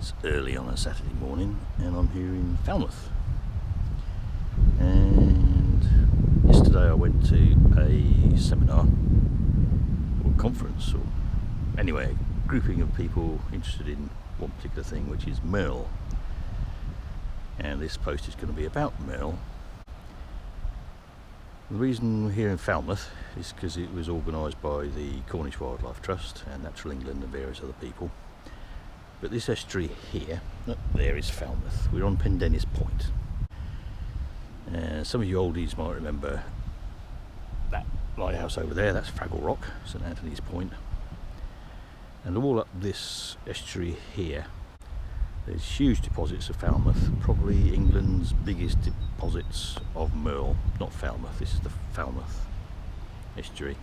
It's early on a Saturday morning and I'm here in Falmouth, and yesterday I went to a seminar or conference, or anyway a grouping of people interested in one particular thing, which is Maerl, and this post is going to be about Maerl. The reason we're here in Falmouth is because it was organised by the Cornish Wildlife Trust and Natural England and various other people. But this estuary here, up there is Falmouth. We're on Pendennis Point. Some of you oldies might remember that lighthouse over there, that's Fraggle Rock, St Anthony's Point. And all up this estuary here, there's huge deposits of Falmouth, probably England's biggest deposits of Maerl. Not Falmouth, this is the Falmouth estuary.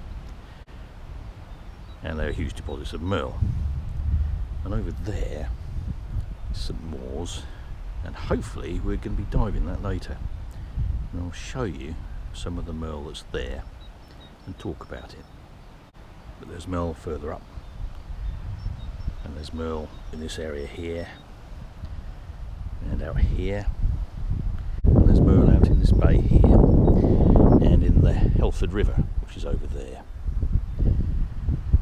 And there are huge deposits of Maerl. And over there, St Mawes, and hopefully we're going to be diving that later. And I'll show you some of the Maerl that's there and talk about it. But there's Maerl further up, and there's Maerl in this area here, and out here, and there's Maerl out in this bay here, and in the Helford River, which is over there.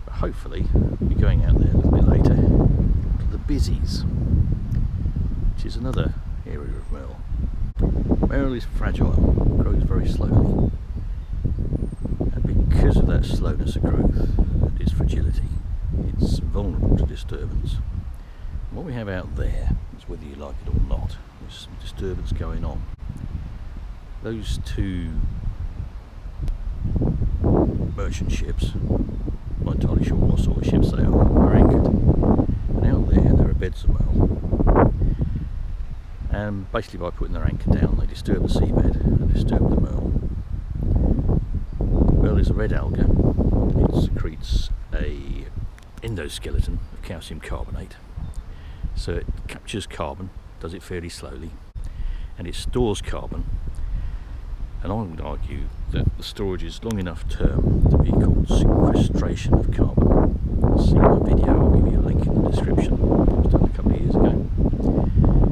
But hopefully we'll be going out there a little bit later to the Bizzies, which is another area of Maerl. Maerl is fragile, grows very slowly, and because of that slowness of growth and its fragility, it's vulnerable to disturbance. And what we have out there is, whether you like it or not, there's some disturbance going on. Those two merchant ships, I'm not entirely sure what sort of ships they are anchored, and out there are beds of Maerl. And basically by putting their anchor down, they disturb the seabed and disturb the Maerl. Maerl is a red alga. It secretes a endoskeleton of calcium carbonate, so it captures carbon, does it fairly slowly, and it stores carbon. And I would argue that the storage is long enough term to be called sequestration of carbon. See my video, I'll give you a link in the description. It was done a couple of years ago.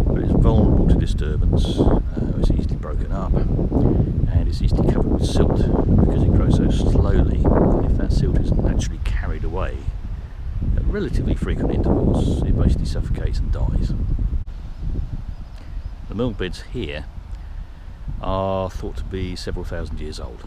But it's vulnerable to disturbance, it's easily broken up, and it's easily covered with silt because it grows so slowly. And if that silt isn't actually carried away at relatively frequent intervals, it basically suffocates and dies. The Maerl beds here are thought to be several thousand years old.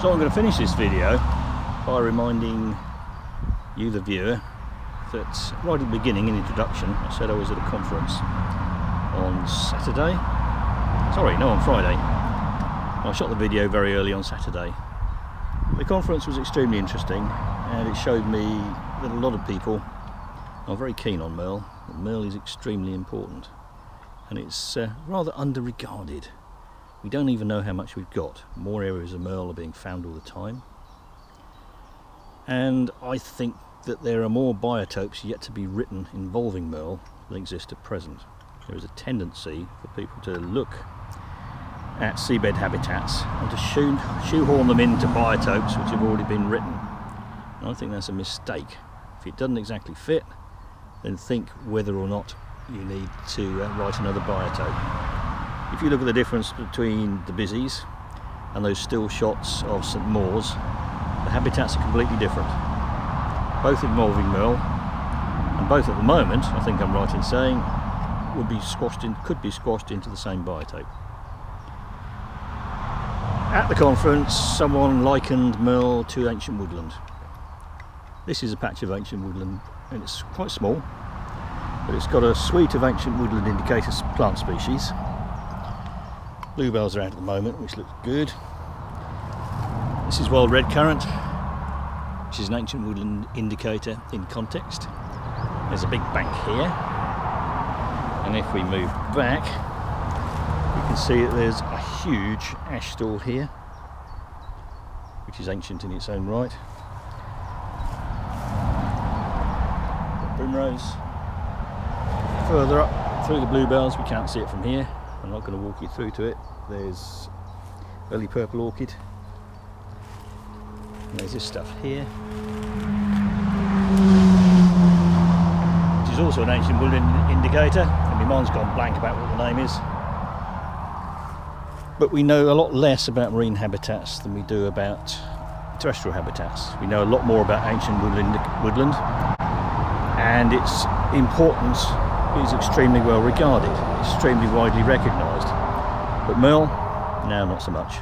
So I'm going to finish this video by reminding you, the viewer, that right at the beginning, in the introduction, I said I was at a conference on Saturday. Sorry, no, on Friday. I shot the video very early on Saturday. The conference was extremely interesting, and it showed me that a lot of people are very keen on Maerl. Maerl is extremely important, and it's rather under-regarded. We don't even know how much we've got. More areas of Maerl are being found all the time, and I think that there are more biotopes yet to be written involving Maerl than exist at present. There is a tendency for people to look at seabed habitats and to shoehorn them into biotopes which have already been written. And I think that's a mistake. If it doesn't exactly fit, then think whether or not you need to write another biotope. If you look at the difference between the Busies and those still shots of St Maur's, the habitats are completely different. Both involving Maerl, and both at the moment, I think I'm right in saying, could be squashed into the same biotope. At the conference, someone likened Maerl to ancient woodland. This is a patch of ancient woodland, and it's quite small, but it's got a suite of ancient woodland indicator plant species. Bluebells are out at the moment, which looks good. This is wild red currant, which is an ancient woodland indicator in context. There's a big bank here, and if we move back, you can see that there's a huge ash stall here, which is ancient in its own right. Got primrose. Further up through the bluebells, we can't see it from here. I'm not going to walk you through to it. There's early purple orchid. And there's this stuff here, which is also an ancient woodland indicator. And my mind's gone blank about what the name is. But we know a lot less about marine habitats than we do about terrestrial habitats. We know a lot more about ancient woodland, and its importance is extremely well regarded, extremely widely recognised. But Maerl, now not so much.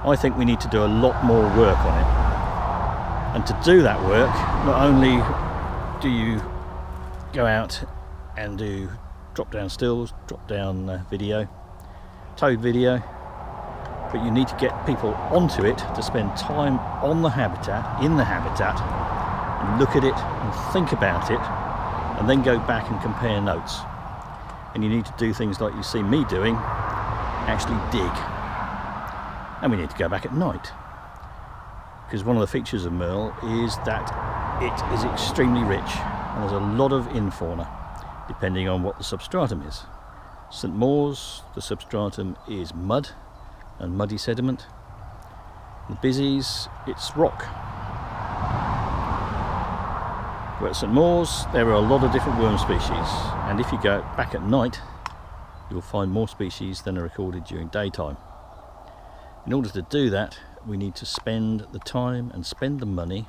I think we need to do a lot more work on it. And to do that work, not only do you go out and do drop-down stills, drop-down video, towed video, but you need to get people onto it to spend time on the habitat, in the habitat, and look at it and think about it, and then go back and compare notes. And you need to do things like you see me doing, actually dig. And we need to go back at night, because one of the features of Maerl is that it is extremely rich, and there's a lot of infauna depending on what the substratum is. St Maur's, the substratum is mud and muddy sediment. The Busies, it's rock. But at St Maur's, there are a lot of different worm species, and if you go back at night, you'll find more species than are recorded during daytime. In order to do that, we need to spend the time and spend the money,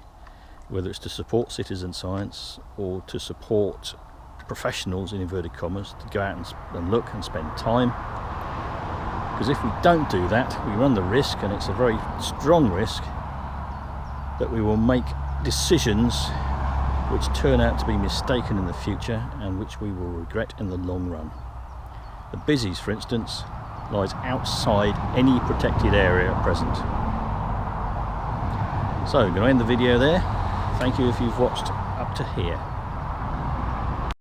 whether it's to support citizen science or to support professionals, in inverted commas, to go out and look and spend time. Because if we don't do that, we run the risk, and it's a very strong risk, that we will make decisions which turn out to be mistaken in the future and which we will regret in the long run. The Busies, for instance, lies outside any protected area at present. So I'm going to end the video there. Thank you if you've watched up to here.